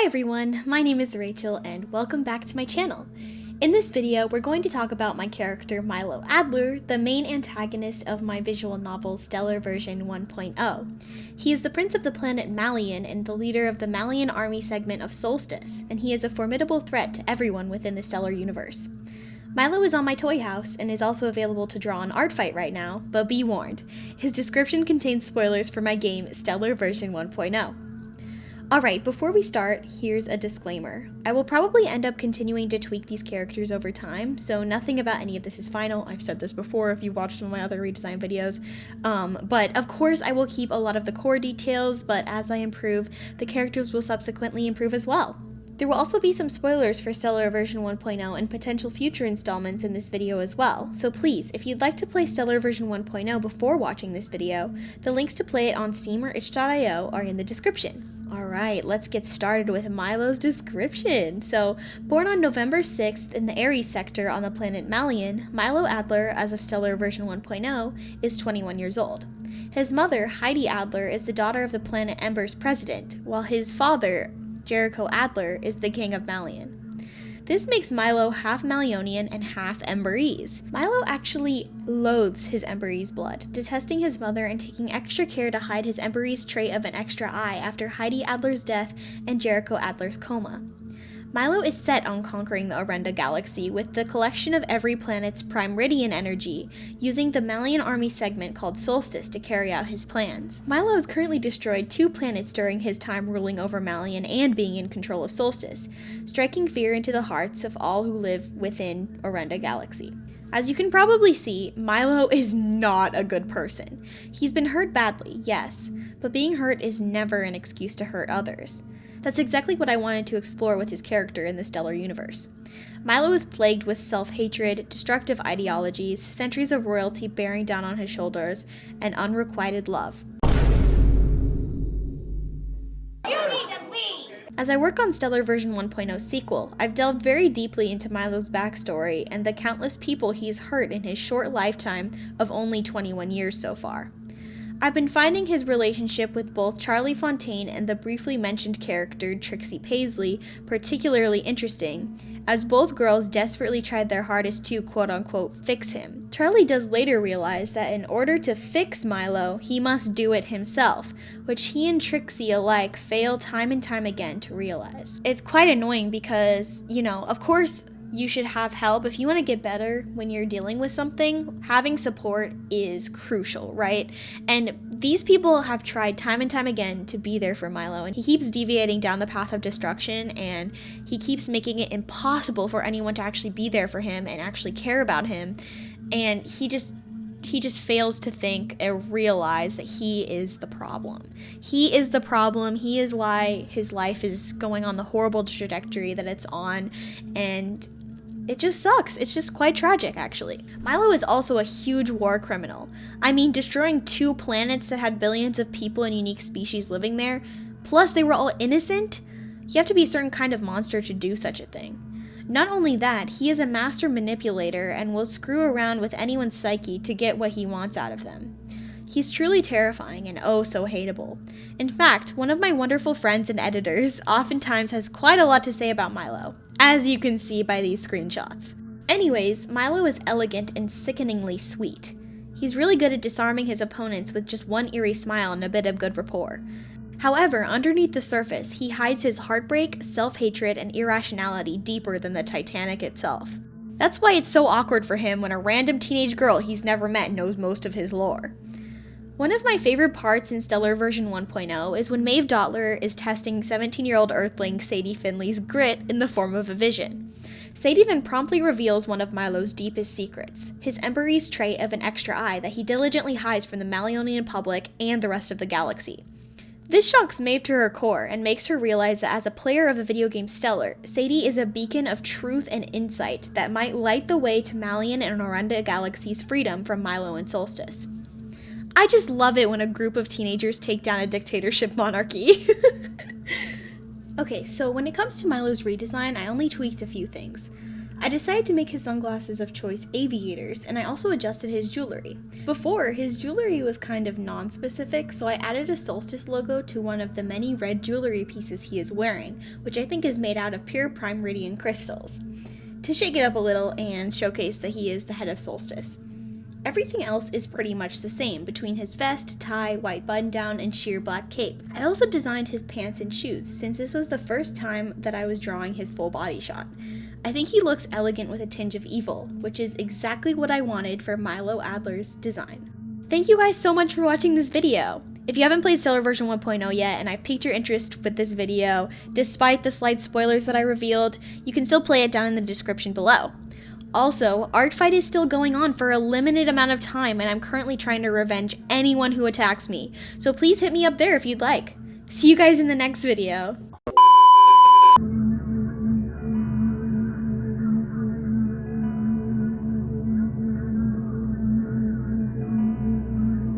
Hi everyone, my name is Rachel and welcome back to my channel. In this video, we're going to talk about my character Mylo Adler, the main antagonist of my visual novel Stellar Version 1.0. He is the prince of the planet Malian and the leader of the Malian army segment of Solstice, and he is a formidable threat to everyone within the Stellar universe. Mylo is on my toy house and is also available to draw on Artfight right now, but be warned, his description contains spoilers for my game Stellar Version 1.0. Alright, before we start, here's a disclaimer. I will probably end up continuing to tweak these characters over time, so nothing about any of this is final. I've said this before if you've watched some of my other redesign videos. But of course I will keep a lot of the core details, but as I improve, the characters will subsequently improve as well. There will also be some spoilers for Stellar Version 1.0 and potential future installments in this video as well, so please, if you'd like to play Stellar Version 1.0 before watching this video, the links to play it on Steam or itch.io are in the description. Alright, let's get started with Mylo's description. So, born on November 6th in the Aries sector on the planet Malian, Mylo Adler, as of Stellar Version 1.0, is 21 years old. His mother, Heidi Adler, is the daughter of the planet Ember's president, while his father, Jericho Adler, is the king of Malian. This makes Mylo half Malionian and half Emberese. Mylo actually loathes his Emberese blood, detesting his mother and taking extra care to hide his Emberese trait of an extra eye after Heidi Adler's death and Jericho Adler's coma. Mylo is set on conquering the Orenda galaxy with the collection of every planet's prime meridian energy, using the Malian army segment called Solstice to carry out his plans. Mylo has currently destroyed 2 planets during his time ruling over Malian and being in control of Solstice, striking fear into the hearts of all who live within Orenda galaxy. As you can probably see, Mylo is not a good person. He's been hurt badly, yes, but being hurt is never an excuse to hurt others. That's exactly what I wanted to explore with his character in the Stellar universe. Mylo is plagued with self-hatred, destructive ideologies, centuries of royalty bearing down on his shoulders, and unrequited love. As I work on Stellar Version 1.0 sequel, I've delved very deeply into Mylo's backstory and the countless people he's hurt in his short lifetime of only 21 years so far. I've been finding his relationship with both Charlie Fontaine and the briefly mentioned character Trixie Paisley particularly interesting, as both girls desperately tried their hardest to quote-unquote fix him. Charlie does later realize that in order to fix Mylo, he must do it himself, which he and Trixie alike fail time and time again to realize. It's quite annoying because, of course, you should have help. If you want to get better when you're dealing with something, having support is crucial, right? And these people have tried time and time again to be there for Mylo, and he keeps deviating down the path of destruction, and he keeps making it impossible for anyone to actually be there for him and actually care about him, and he just fails to think and realize that he is the problem. He is the problem. He is why his life is going on the horrible trajectory that it's on, and it just sucks. It's just quite tragic, actually. Mylo is also a huge war criminal. I mean, destroying 2 planets that had billions of people and unique species living there, plus they were all innocent? You have to be a certain kind of monster to do such a thing. Not only that, he is a master manipulator and will screw around with anyone's psyche to get what he wants out of them. He's truly terrifying and oh so hateable. In fact, one of my wonderful friends and editors oftentimes has quite a lot to say about Mylo, as you can see by these screenshots. Anyways, Mylo is elegant and sickeningly sweet. He's really good at disarming his opponents with just one eerie smile and a bit of good rapport. However, underneath the surface, he hides his heartbreak, self-hatred, and irrationality deeper than the Titanic itself. That's why it's so awkward for him when a random teenage girl he's never met knows most of his lore. One of my favorite parts in Stellar Version 1.0 is when Maeve Dottler is testing 17-year-old Earthling Sadie Finley's grit in the form of a vision. Sadie then promptly reveals one of Mylo's deepest secrets, his Emberese trait of an extra eye that he diligently hides from the Malionian public and the rest of the galaxy. This shocks Maeve to her core and makes her realize that as a player of the video game Stellar, Sadie is a beacon of truth and insight that might light the way to Malian and Orenda galaxy's freedom from Mylo and Solstice. I just love it when a group of teenagers take down a dictatorship monarchy. Okay, so when it comes to Mylo's redesign, I only tweaked a few things. I decided to make his sunglasses of choice aviators, and I also adjusted his jewelry. Before, his jewelry was kind of non-specific, so I added a solstice logo to one of the many red jewelry pieces he is wearing, which I think is made out of pure prime meridian crystals, to shake it up a little and showcase that he is the head of Solstice. Everything else is pretty much the same between his vest, tie, white button-down, and sheer black cape. I also designed his pants and shoes, since this was the first time that I was drawing his full body shot. I think he looks elegant with a tinge of evil, which is exactly what I wanted for mylo Adler's design. Thank you guys so much for watching this video! If you haven't played Stellar version 1.0 yet, and I've piqued your interest with this video, despite the slight spoilers that I revealed, you can still play it down in the description below. Also, Art Fight is still going on for a limited amount of time, and I'm currently trying to revenge anyone who attacks me, so please hit me up there if you'd like. See you guys in the next video.